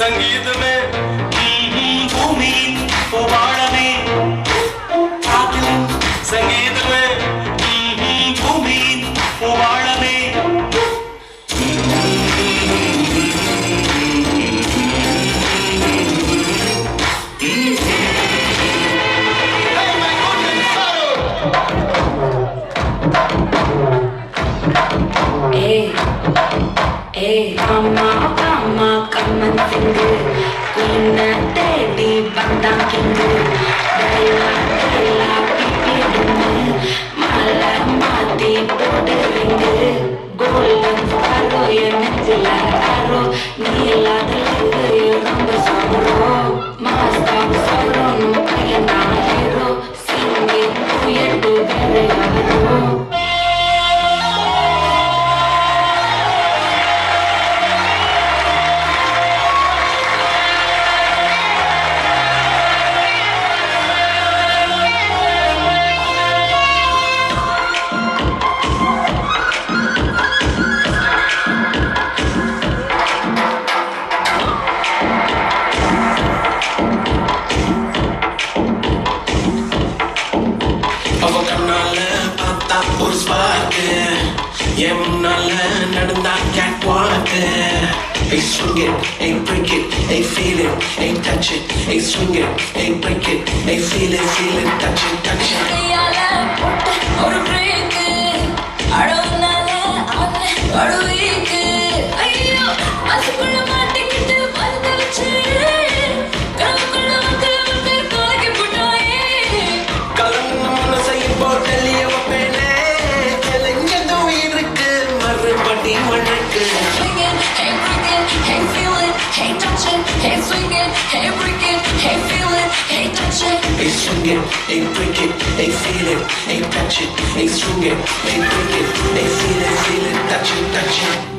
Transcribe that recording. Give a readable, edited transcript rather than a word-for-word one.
சங்கீதமே பூமியின் பூவாழமே காற்றின் சங்கீதமே பூமியின் பூவாழமே அம்மா அம்மா கம்மன் சிங்கு உன்னை தேடி வந்தான் கிங்கு மலை மாத்தி போடுறீங்க கோல்டன் ஸ்பாரோ என் நெஞ்சில ஆரோ நீ இல்லாத ரொம்ப சொல்றோம் மாஸ்டா சொல்றோம் பையன் நான் ஹீரோ சிங்கி உயர்ந்து வேற யாரோ ஒரு ஸ்பார்க்கு என் முன்னால நடந்தா கேட் வாக்கு Hey swing it, hey break it, hey feel it, hey touch it, hey swing it, hey break it, hey feel it, touch it, touch it. கையால போட்ட ஒரு பிரேக் அடவுனால அவனை அடவுக்கு ஐயோ அதுக்குள்ள மாட்டிக்கிட்டு வந்து வச்சு கனவுக்குள்ள வந்து பேர் கலக்கி போட்டாயே கலந்து மனசை போட்டலிய வைப்பேனே எங்கெதும் இருக்கு மறுபடி மண்ணுக்கு Hey break it, hey feel it, hey touch it, hey swing it, hey break it, hey feel it, hey touch it. Hey swing it, hey break it, hey feel it, hey touch it, hey swing it, hey break it, hey feel it, touch it, touch it.